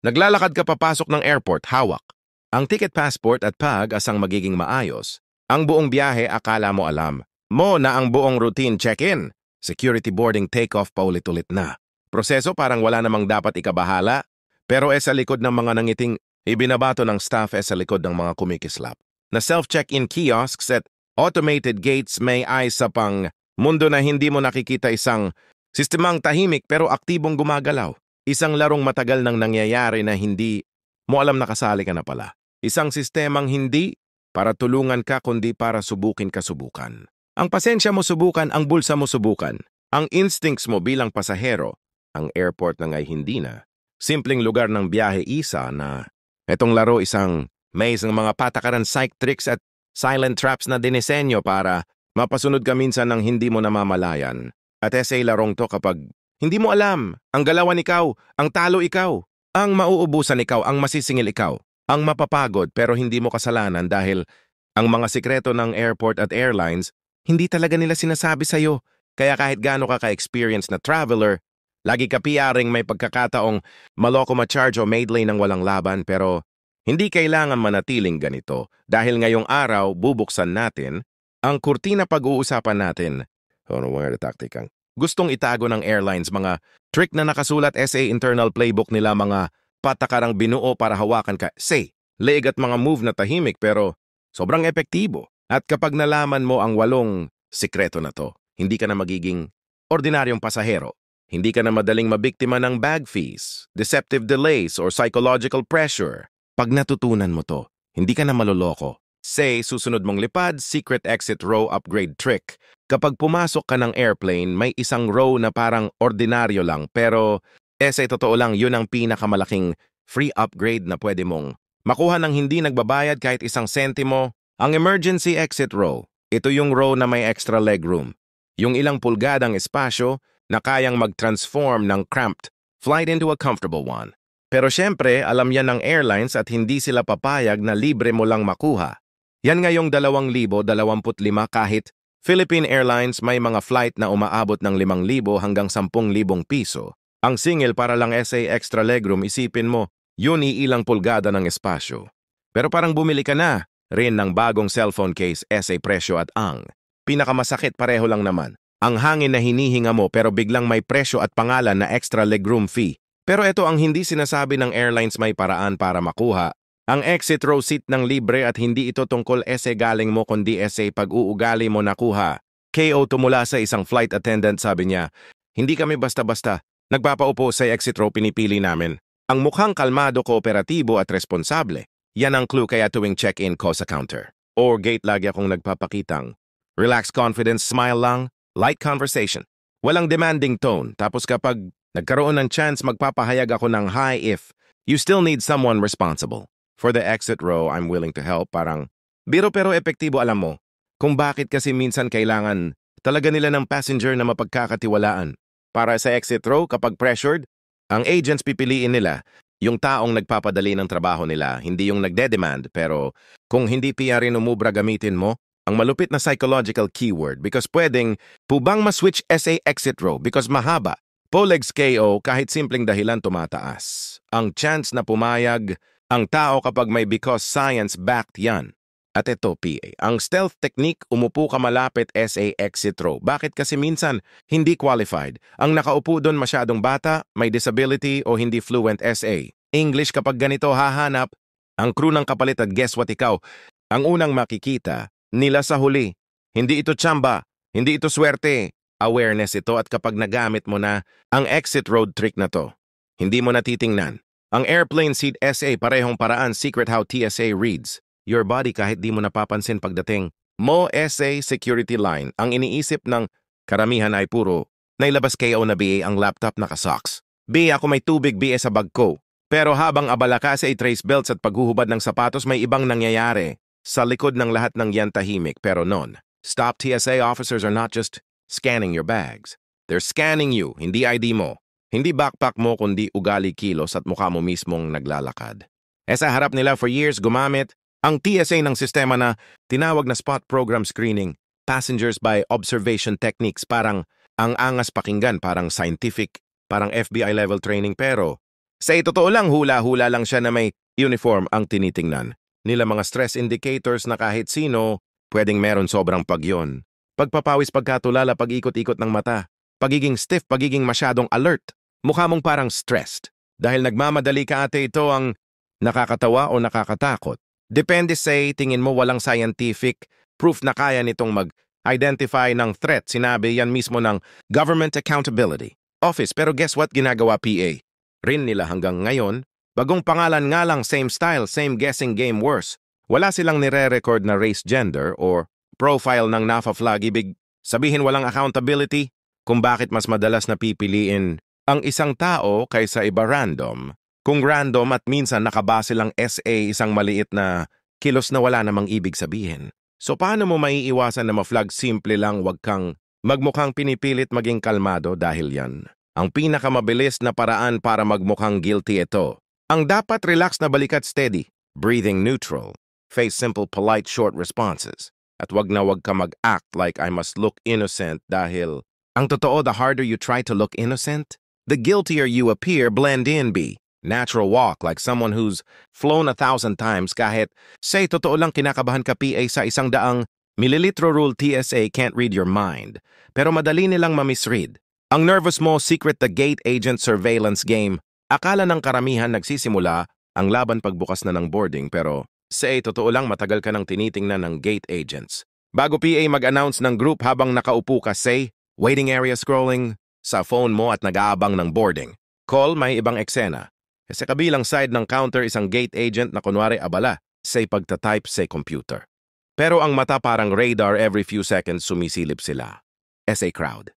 Naglalakad ka papasok ng airport, hawak. Ang ticket passport at pag-asang magiging maayos. Ang buong biyahe akala mo alam. Mo na ang buong routine check-in. Security boarding take-off paulit-ulit na. Proseso parang wala namang dapat ikabahala. Pero sa likod ng mga nangiting, ibinabato ng staff sa likod ng mga kumikislap. Na self-check-in kiosks at automated gates may eyes sa pang mundo na hindi mo nakikita isang sistemang tahimik pero aktibong gumagalaw. Isang larong matagal nang nangyayari na hindi mo alam na kasali ka na pala. Isang sistemang hindi para tulungan ka kundi para subukin ka subukan. Ang pasensya mo subukan, ang bulsa mo subukan. Ang instincts mo bilang pasahero, ang airport na ngay hindi na. Simpleng lugar ng biyahe isa na etong laro isang maze ng mga patakaran psych tricks at silent traps na dinisenyo para mapasunod ka minsan ng hindi mo namamalayan. At larong to kapag hindi mo alam, ang galawan ikaw, ang talo ikaw, ang mauubusan ikaw, ang masisingil ikaw, ang mapapagod pero hindi mo kasalanan dahil ang mga sikreto ng airport at airlines, hindi talaga nila sinasabi sa'yo. Kaya kahit gaano ka ka-experience na traveler, lagi ka piyaring may pagkakataong maloko ma-charge o maidlay ng walang laban pero hindi kailangan manatiling ganito dahil ngayong araw bubuksan natin ang kurtina pag-uusapan natin. Taktikang gustong itago ng airlines mga trick na nakasulat sa internal playbook nila mga patakarang binuo para hawakan ka. Leeg at mga move na tahimik pero sobrang epektibo. At kapag nalaman mo ang 8 sikreto na to, hindi ka na magiging ordinaryong pasahero. Hindi ka na madaling mabiktima ng bag fees, deceptive delays, or psychological pressure. Pag natutunan mo to, hindi ka na maloloko. Susunod mong lipad, secret exit row upgrade trick. Kapag pumasok ka ng airplane, may isang row na parang ordinaryo lang pero totoo lang yun ang pinakamalaking free upgrade na pwede mong makuha ng hindi nagbabayad kahit isang sentimo. Ang emergency exit row, ito yung row na may extra legroom. Yung ilang pulgadang espasyo na kayang mag-transform ng cramped flight into a comfortable one. Pero syempre, alam yan ng airlines at hindi sila papayag na libre mo lang makuha. Yan ngayong 2025 kahit Philippine Airlines may mga flight na umaabot ng 5,000 hanggang 10,000 piso. Ang singil para lang extra legroom, isipin mo, yun ilang pulgada ng espasyo. Pero parang bumili ka na rin ng bagong cellphone case, presyo at ang pinakamasakit pareho lang naman. Ang hangin na hinihinga mo pero biglang may presyo at pangalan na extra legroom fee. Pero ito ang hindi sinasabi ng airlines may paraan para makuha. Ang exit row seat ng libre at hindi ito tungkol galing mo kundi pag-uugali mo nakuha. KO tumula sa isang flight attendant sabi niya, hindi kami basta-basta. Nagpapaupo sa exit row pinipili namin. Ang mukhang kalmado, kooperatibo at responsable. Yan ang clue kaya tuwing check-in ko sa counter. Or gate lagi akong nagpapakitang. Relax, confidence, smile lang, light conversation. Walang demanding tone. Tapos kapag nagkaroon ng chance magpapahayag ako ng hi if you still need someone responsible. For the exit row, I'm willing to help. Parang biro pero epektibo alam mo. Kung bakit kasi minsan kailangan talaga nila ng passenger na mapagkakatiwalaan. Para sa exit row, kapag pressured, ang agents pipiliin nila yung taong nagpapadali ng trabaho nila, hindi yung nagde-demand. Pero kung hindi rin umubra gamitin mo, ang malupit na psychological keyword because pwedeng pubang ma-switch exit row because mahaba. Polegs KO kahit simpleng dahilan tumataas. Ang chance na pumayag ang tao kapag may because science-backed yan. At ito, PA, ang stealth technique, umupo ka malapit exit row. Bakit? Kasi minsan, hindi qualified. Ang nakaupo doon masyadong bata, may disability o hindi fluent English kapag ganito hahanap, ang crew ng kapalit at guess what ikaw, ang unang makikita nila sa huli. Hindi ito tsamba, hindi ito swerte. Awareness ito at kapag nagamit mo na ang exit road trick na to, hindi mo natitingnan. Ang airplane seat parehong paraan, secret how TSA reads your body kahit di mo napapansin pagdating mo security line. Ang iniisip ng karamihan ay puro nailabas KO na BA ang laptop naka-socks. Ako may tubig sa bag ko. Pero habang abala ka sa trace belts at paghuhubad ng sapatos may ibang nangyayari. Sa likod ng lahat ng yan tahimik pero non. Stop, TSA officers are not just scanning your bags. They're scanning you, hindi ID mo. Hindi backpack mo kundi ugali, kilos at mukha mo mismong naglalakad. Sa harap nila for years gumamit ang TSA ng sistema na tinawag na spot program screening, passengers by observation techniques, parang ang angas pakinggan, parang scientific, parang FBI level training pero Sa totoo lang, hula-hula lang siya na may uniform ang tinitingnan. Nila mga stress indicators na kahit sino, pwedeng meron sobrang pagyon. Pagpapawis pagkatulala, pag-ikot-ikot ng mata, pagiging stiff, pagiging masyadong alert. Mukha mong parang stressed. Dahil nagmamadali ka ate, ito ang nakakatawa o nakakatakot. Depende sa tingin mo walang scientific proof na kaya nitong mag-identify ng threat. Sinabi yan mismo ng Government Accountability Office. Pero guess what ginagawa PA? Rin nila hanggang ngayon, bagong pangalan nga lang, same style, same guessing game, worse. Wala silang nire-record na race, gender, or profile ng NAFA flag. Ibig sabihin walang accountability kung bakit mas madalas na pipiliin ang isang tao kaysa iba random. Kung random at minsan nakabase lang SA, isang maliit na kilos na wala namang ibig sabihin. So paano mo maiiwasan na ma-flag? Simple lang, wag kang magmukhang pinipilit maging kalmado dahil yan ang pinakamabilis na paraan para magmukhang guilty. Ito ang dapat: relax na balikat, steady, breathing neutral, face simple, polite, short responses. At wag ka mag-act like I must look innocent dahil ang totoo, the harder you try to look innocent, the guiltier you appear. Blend in, be natural, walk like someone who's flown 1,000 times. Kahit say totoo lang kinakabahan ka PA sa 100 mililitro rule. TSA can't read your mind, pero madali nilang mamisread. Ang nervous mo, secret the gate agent surveillance game. Akala ng karamihan nagsisimula ang laban pagbukas na ng boarding, pero say totoo lang matagal ka nang tinitingnan ng gate agents. Bago PA mag-announce ng group habang nakaupo ka, say, waiting area scrolling sa phone mo at nag-aabang ng boarding. Call, may ibang eksena. Sa kabilang side ng counter, isang gate agent na kunwari abala, say pagta-type sa computer. Pero ang mata parang radar, every few seconds sumisilip sila. SA crowd.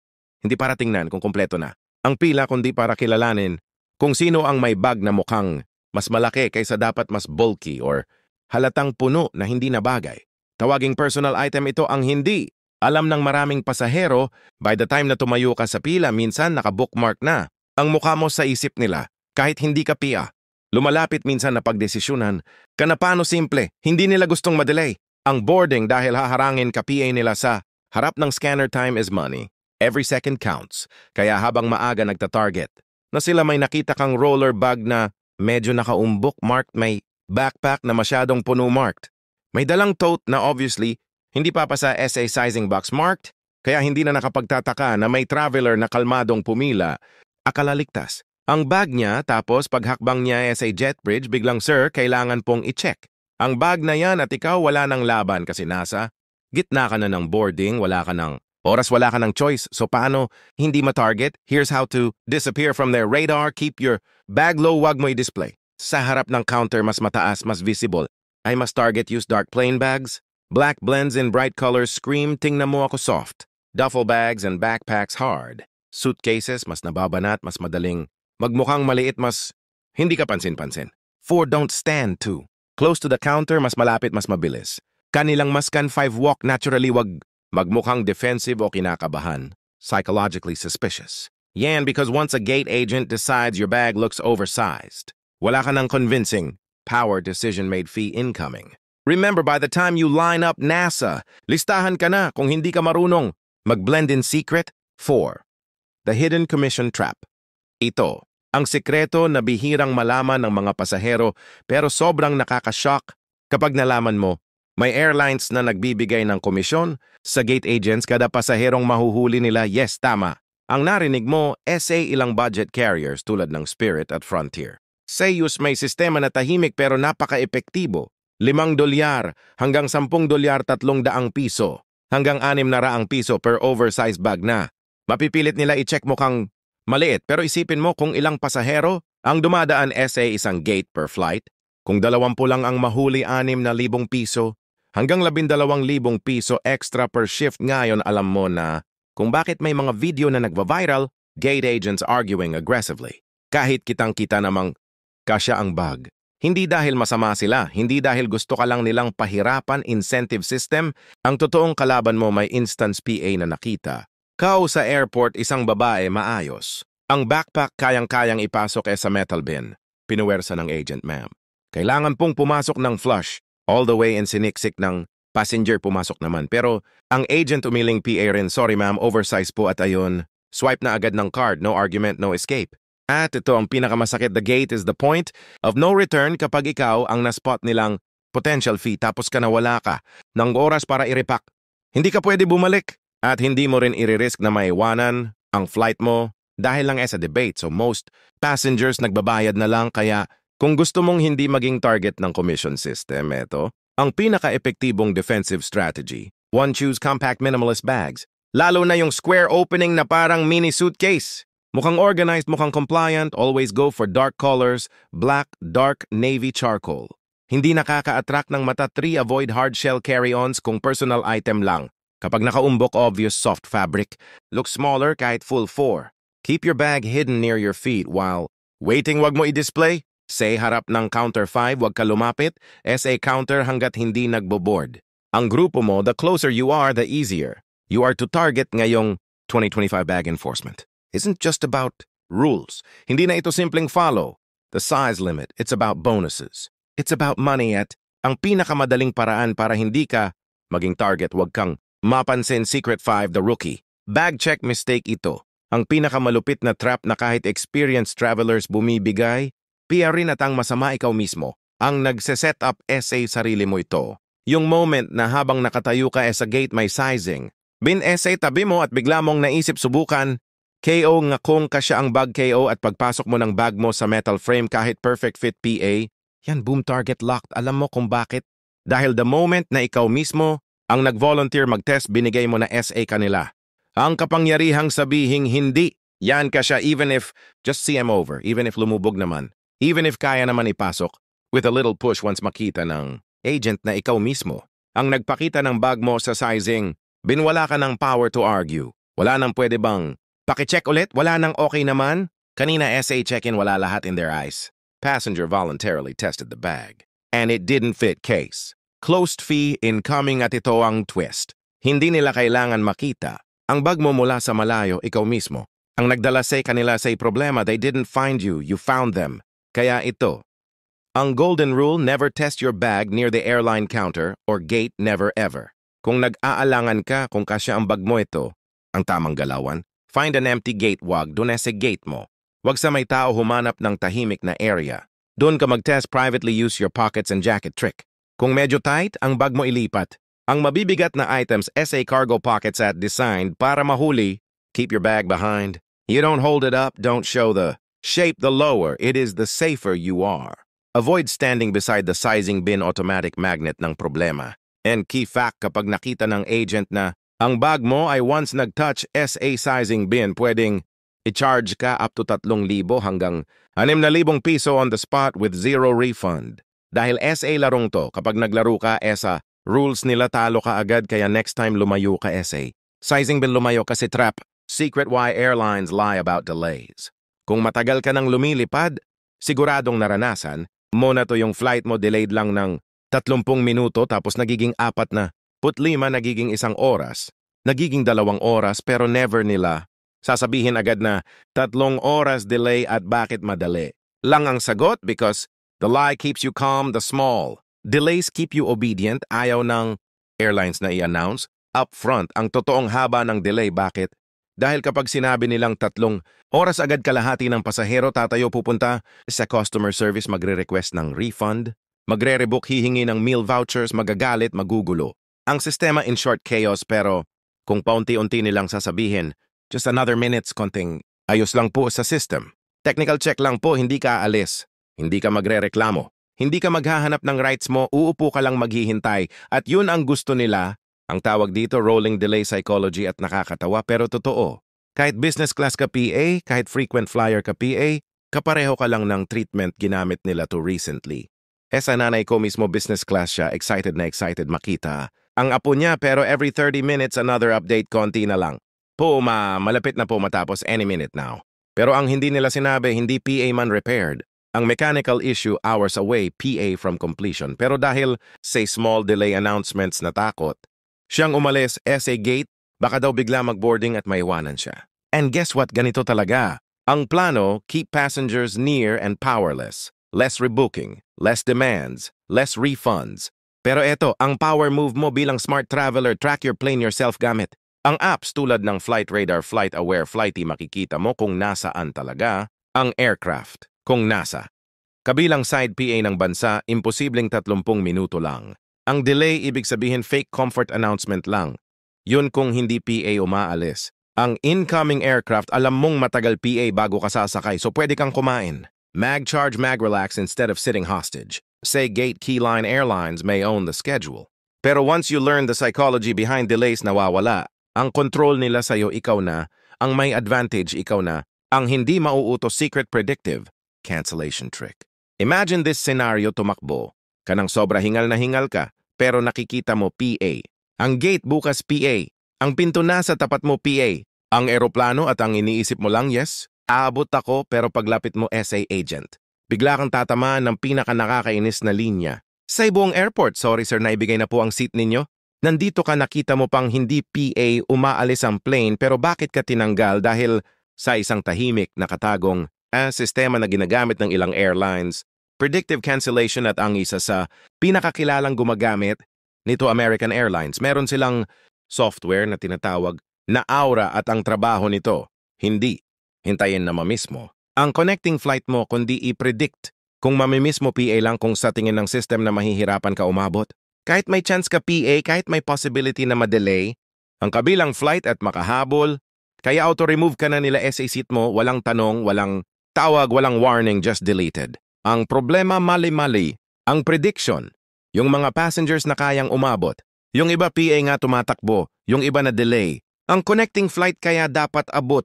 Hindi para tingnan kung kompleto na ang pila, kundi para kilalanin kung sino ang may bag na mukhang mas malaki kaysa dapat, mas bulky, or halatang puno na hindi na bagay. Tawaging personal item ito ang hindi alam ng maraming pasahero. By the time na tumayo ka sa pila, minsan naka-bookmark na ang mukha mo sa isip nila kahit hindi ka PA. Lumalapit minsan na pagdesisyonan ka na paano simple, hindi nila gustong madelay ang boarding dahil haharangin ka PA nila sa harap ng scanner. Time is money. Every second counts. Kaya habang maaga nagta-target na sila, may nakita kang roller bag na medyo nakaumbok, marked, may backpack na masyadong puno, marked. May dalang tote na obviously hindi pa sa SA sizing box, marked. Kaya hindi na nakapagtataka na may traveler na kalmadong pumila. Akala ligtas ang bag niya, tapos paghakbang niya sa jet bridge, biglang, sir, kailangan pong i-check ang bag na yan at ikaw wala ng laban kasi nasa gitna ka na ng boarding, wala ka ng oras, wala ka ng choice. So paano hindi ma-target? Here's how to disappear from their radar. Keep your bag low, wag mo i-display sa harap ng counter, mas mataas, mas visible. I must target, use dark plain bags. Black blends in bright colors, scream, tingnan mo ako soft. Duffel bags and backpacks, hard. Suitcases, mas nababanat, mas madaling magmukhang maliit, mas hindi ka pansin-pansin. 4, don't stand. 2, close to the counter, mas malapit, mas mabilis. Kanilang maskan. 5, walk naturally, wag magmukhang defensive o kinakabahan. Psychologically suspicious. Yan, because once a gate agent decides your bag looks oversized, wala ka ng convincing power. Decision made, fee incoming. Remember, by the time you line up NASA, listahan ka na kung hindi ka marunong mag-blend in secret. 4, the hidden commission trap. Ito ang sikreto na bihirang malaman ng mga pasahero pero sobrang nakakashock kapag nalaman mo. May airlines na nagbibigay ng komisyon sa gate agents kada pasaherong mahuhuli nila. Yes, tama. Ang narinig mo, SA ilang budget carriers tulad ng Spirit at Frontier. Sayus may sistema na tahimik pero napaka-epektibo. $5 hanggang $10, 300 piso, hanggang ₱600 per oversized bag na. Mapipilit nila i-check mo kang maliit, pero isipin mo kung ilang pasahero ang dumadaan SA isang gate per flight. Kung 20 lang ang mahuli, ₱6,000 hanggang ₱12,000 extra per shift. Ngayon alam mo na kung bakit may mga video na nagva-viral, gate agents arguing aggressively. Kahit kitang-kita namang kasya ang bag. Hindi dahil masama sila, hindi dahil gusto ka lang nilang pahirapan. Incentive system. Ang totoong kalaban mo may instance PA na nakita. Kao sa airport, isang babae, maayos. Ang backpack kayang-kayang ipasok sa metal bin. Pinuwersa ng agent, ma'am. Kailangan pong pumasok ng flush. All the way, and siniksik ng passenger, pumasok naman. Pero ang agent umiling PA rin, sorry ma'am, oversize po, at ayun. Swipe na agad ng card, no argument, no escape. At ito ang pinakamasakit, the gate is the point of no return kapag ikaw ang naspot nilang potential fee tapos ka nawala ka ng oras para i-repack. Hindi ka pwede bumalik at hindi mo rin i-risk na maiwanan ang flight mo dahil lang sa debate. So most passengers nagbabayad na lang kaya kung gusto mong hindi maging target ng commission system, ito ang pinaka-epektibong defensive strategy. One, choose compact minimalist bags. Lalo na yung square opening na parang mini suitcase. Mukhang organized, mukhang compliant, always go for dark colors, black, dark, navy, charcoal. Hindi nakaka-attract ng mata. 3, avoid hard shell carry-ons kung personal item lang. Kapag nakaumbok, obvious soft fabric. Look smaller kahit full 4. Keep your bag hidden near your feet while waiting. Wag mo i-display. Say harap ng counter 5, wag ka lumapit. SA counter hanggat hindi nagbo-board. Ang grupo mo, the closer you are, the easier. You are to target ngayong 2025 bag enforcement. Isn't just about rules. Hindi na ito simpleng follow the size limit. It's about bonuses. It's about money at ang pinakamadaling paraan para hindi ka maging target. Wag kang mapansin. Secret 5, the rookie. Bag check mistake ito. Ang pinakamalupit na trap na kahit experienced travelers bumibigay. PR rin at ang masama ikaw mismo. Ang nagse-set up SA sarili mo ito. Yung moment na habang nakatayo ka sa gate may sizing. Bin SA tabi mo at bigla mong naisip subukan. KO nga kung kasya ang bag KO at pagpasok mo ng bag mo sa metal frame kahit perfect fit PA. Yan, boom, target locked. Alam mo kung bakit? Dahil the moment na ikaw mismo ang nag-volunteer mag-test, binigay mo na SA kanila. Ang kapangyarihang sabihing hindi. Yan ka siya even if just see him over, even if lumubog naman, even if kaya naman ipasok, with a little push once makita ng agent na ikaw mismo ang nagpakita ng bag mo sa sizing, binwala ka ng power to argue. Wala nang pwede bang pakicheck ulit? Wala nang okay naman? Kanina SA check-in, wala lahat in their eyes. Passenger voluntarily tested the bag. And it didn't fit case. Closed fee incoming at ito ang twist. Hindi nila kailangan makita ang bag mo mula sa malayo, ikaw mismo. Ang nagdala sa kanila sa problema, they didn't find you, you found them. Kaya ito, ang golden rule, never test your bag near the airline counter or gate, never ever. Kung nag-aalangan ka kung kasya ang bag mo ito, ang tamang galawan, find an empty gate, wag doon sa gate mo. Wag sa may tao, humanap ng tahimik na area. Doon ka mag-test, privately use your pockets and jacket trick. Kung medyo tight, ang bag mo ilipat. Ang mabibigat na items, SA cargo pockets at designed para mahuli. Keep your bag behind. You don't hold it up, don't show the shape. The lower it is, the safer you are. Avoid standing beside the sizing bin, automatic magnet ng problema. And key fact, kapag nakita ng agent na ang bag mo ay once nag-touch SA sizing bin, pwedeng i-charge ka up to 3,000 hanggang 6,000 piso on the spot with zero refund. Dahil SA larong to, kapag naglaro ka sa rules nila, talo ka agad, kaya next time lumayo ka SA. Sizing bin lumayo kasi trap. Secret why airlines lie about delays. Kung matagal ka nang lumilipad, siguradong naranasan mo na to yung flight mo delayed lang ng 30 minuto tapos nagiging 4 na, 5 nagiging 1 oras, nagiging 2 oras pero never nila sasabihin agad na 3 oras delay at bakit madali. Lang ang sagot because the lie keeps you calm, the small delays keep you obedient. Ayaw ng airlines na i-announce upfront ang totoong haba ng delay. Bakit? Dahil kapag sinabi nilang 3 oras, agad kalahati ng pasahero tatayo pupunta sa customer service, magre-request ng refund, magre-rebook, hihingi ng meal vouchers, magagalit, magugulo. Ang sistema in short chaos, pero kung paunti-unti nilang sasabihin, just another minutes, konting ayos lang po sa system. Technical check lang po, hindi ka aalis. Hindi ka magre-reklamo. Hindi ka maghahanap ng rights mo, uupo ka lang maghihintay. At yun ang gusto nila. Ang tawag dito, rolling delay psychology, at nakakatawa pero totoo. Kahit business class ka PA, kahit frequent flyer ka PA, kapareho ka lang ng treatment ginamit nila to recently. Sa nanay ko mismo business class siya, excited na excited makita ang apo niya, pero every 30 minutes another update, konti na lang. Malapit na po matapos any minute now. Pero ang hindi nila sinabi, hindi PA man repaired. Ang mechanical issue hours away, PA from completion. Pero dahil say small delay announcements, natakot siyang umalis SA gate, baka daw bigla mag-boarding at maiwanan siya. And guess what? Ganito talaga. Ang plano, keep passengers near and powerless. Less rebooking, less demands, less refunds. Pero eto, ang power move mo bilang smart traveler, track your plane yourself gamit ang apps tulad ng Flight Radar, Flight Aware, Flighty. Makikita mo kung nasaan talaga ang aircraft, kung NASA. Kabilang side PA ng bansa, imposibleng 30 minuto lang. Ang delay ibig sabihin fake comfort announcement lang. Yun kung hindi PA umaalis. Ang incoming aircraft, alam mong matagal PA bago ka sasakay, so pwede kang kumain. Mag-charge, mag-relax instead of sitting hostage. Say Gate Keyline Airlines may own the schedule. Pero once you learn the psychology behind delays, nawawala. Ang control nila sa'yo, ikaw na. Ang may advantage, ikaw na. Ang hindi mauutos, secret predictive cancellation trick. Imagine this scenario tumakbo. Kanang sobra hingal na hingal ka, pero nakikita mo PA. Ang gate bukas PA. Ang pinto na sa tapat mo PA. Ang eroplano at ang iniisip mo lang, yes, aabot ako pero paglapit mo SA agent. Bigla kang tatamaan ng pinaka-nakakainis na linya. Sa buong airport, sorry sir, naibigay na po ang seat ninyo. Nandito ka, nakita mo pang hindi PA, umaalis ang plane, pero bakit ka tinanggal dahil sa isang tahimik na katagong sistema na ginagamit ng ilang airlines, predictive cancellation at ang isa sa pinakakilalang gumagamit nito American Airlines. Meron silang software na tinatawag na Aura at ang trabaho nito, hindi hintayin na mamiss mo ang connecting flight mo kundi i-predict kung mamimiss mo PA lang kung sa tingin ng system na mahihirapan ka umabot. Kahit may chance ka PA, kahit may possibility na ma-delay, ang kabilang flight at makahabol, kaya auto-remove ka na nila SA seat mo, walang tanong, walang tawag, walang warning, just deleted. Ang problema mali-mali, ang prediction, yung mga passengers na kayang umabot, yung iba PA nga tumatakbo, yung iba na delay. Ang connecting flight kaya dapat abot.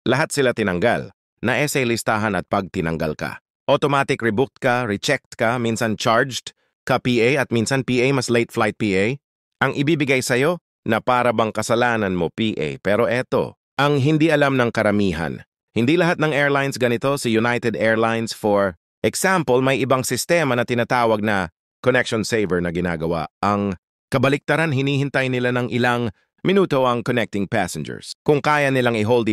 Lahat sila tinanggal, na SA listahan at pag tinanggal ka. Automatic rebooked ka, rechecked ka, minsan charged ka PA at minsan PA mas late flight PA. Ang ibibigay sa'yo na para bang kasalanan mo PA. Pero eto, ang hindi alam ng karamihan. Hindi lahat ng airlines ganito. Si United Airlines, for example, may ibang sistema na tinatawag na connection saver na ginagawa. Ang kabaliktaran, hinihintay nila ng ilang minuto ang connecting passengers. Kung kaya nilang i-hold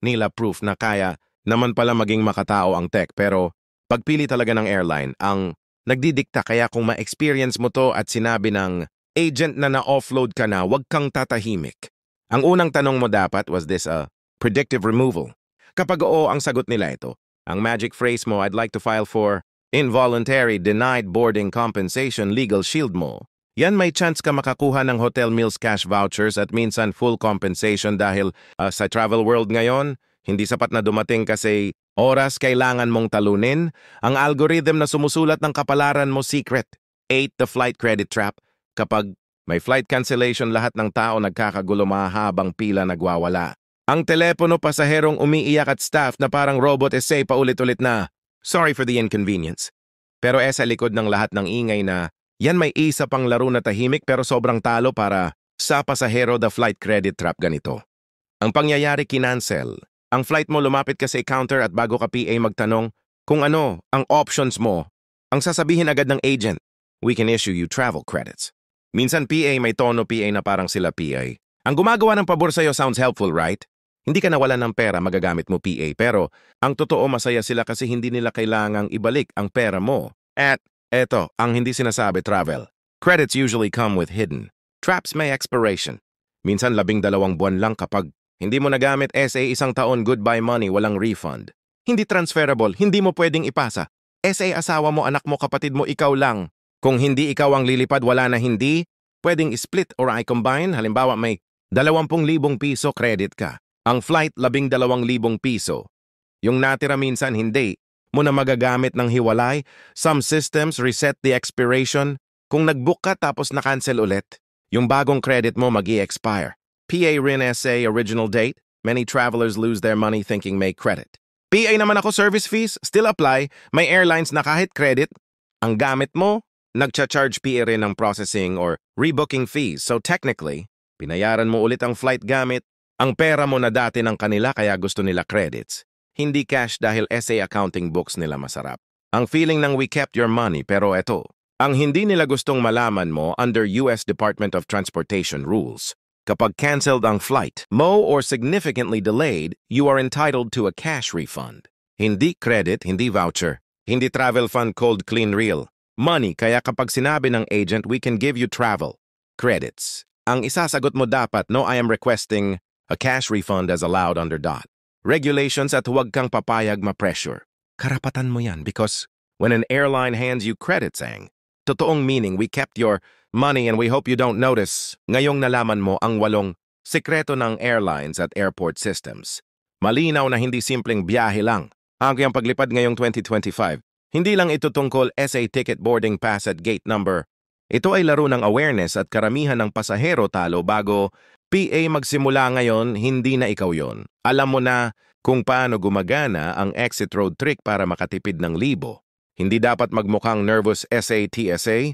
nila, proof na kaya naman pala maging makatao ang tech. Pero pagpili talaga ng airline, ang nagdidikta. Kaya kung ma-experience mo to at sinabi ng agent na na-offload ka na, huwag kang tatahimik. Ang unang tanong mo dapat, was this a predictive removal? Kapag oo ang sagot nila ito, ang magic phrase mo, I'd like to file for involuntary denied boarding compensation legal shield mo. Yan, may chance ka makakuha ng hotel meals cash vouchers at minsan full compensation dahil sa travel world ngayon, hindi sapat na dumating kasi oras kailangan mong talunin. Ang algorithm na sumusulat ng kapalaran mo secret. 8. The flight credit trap. Kapag may flight cancellation, lahat ng tao nagkakagulo, mahabang pila nagwawala. Ang telepono, pasaherong umiiyak at staff na parang robot essay paulit-ulit na, sorry for the inconvenience. Pero sa likod ng lahat ng ingay na, yan, may isa pang laro na tahimik pero sobrang talo para sa pasahero. The flight credit trap ganito. Ang pangyayari, kinancel. Ang flight mo, lumapit ka sa counter at bago ka PA magtanong kung ano ang options mo, ang sasabihin agad ng agent, we can issue you travel credits. Minsan PA may tono PA na parang sila PA. Ang gumagawa ng pabor sa'yo sounds helpful, right? Hindi ka nawalan ng pera, magagamit mo PA. Pero ang totoo, masaya sila kasi hindi nila kailangang ibalik ang pera mo. At eto, ang hindi sinasabi, travel. Credits usually come with hidden traps, may expiration. Minsan 12 buwan lang. Kapag hindi mo nagamit SA 1 taon, goodbye money, walang refund. Hindi transferable, hindi mo pwedeng ipasa. SA asawa mo, anak mo, kapatid mo, ikaw lang. Kung hindi ikaw ang lilipad, wala na hindi. Pwedeng split or i-combine. Halimbawa, may 20,000 piso credit ka. Ang flight, 12,000 piso. Yung natira minsan, hindi mo na magagamit ng hiwalay. Some systems reset the expiration. Kung nag-book ka tapos na-cancel ulit, yung bagong credit mo mag-i-expire. PA rin SA original date. Many travelers lose their money thinking may credit. PA naman ako, service fees still apply. May airlines na kahit credit ang gamit mo, nagcha-charge PA rin ng processing or rebooking fees. So technically, binayaran mo ulit ang flight gamit ang pera mo na dati ng kanila, kaya gusto nila credits. Hindi cash dahil SA accounting books nila masarap. Ang feeling ng we kept your money, pero eto, ang hindi nila gustong malaman mo under US Department of Transportation rules. Kapag canceled ang flight mo or significantly delayed, you are entitled to a cash refund. Hindi credit, hindi voucher, hindi travel fund, cold clean real money. Kaya kapag sinabi ng agent, we can give you travel credits, ang isasagot mo dapat, no, I am requesting a cash refund as allowed under DOT. regulations at huwag kang papayag ma-pressure. Karapatan mo yan because when an airline hands you credit saying, totoong meaning we kept your money and we hope you don't notice, ngayong nalaman mo ang 8 sikreto ng airlines at airport systems. Malinaw na hindi simpleng biyahe lang. Ang kayang paglipad ngayong 2025, hindi lang ito tungkol SA ticket boarding pass at gate number. Ito ay laro ng awareness at karamihan ng pasahero talo bago PA magsimula ngayon, hindi na ikaw yon. Alam mo na kung paano gumagana ang exit road trick para makatipid ng libo. Hindi dapat magmukhang nervous SA-TSA.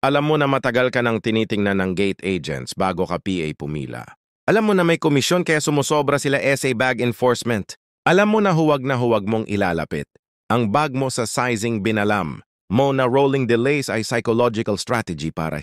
Alam mo na matagal ka nang tinitingnan ng gate agents bago ka PA pumila. Alam mo na may komisyon kaya sumusobra sila SA bag enforcement. Alam mo na huwag mong ilalapit. Ang bag mo sa sizing binalam mo na rolling delays ay psychological strategy para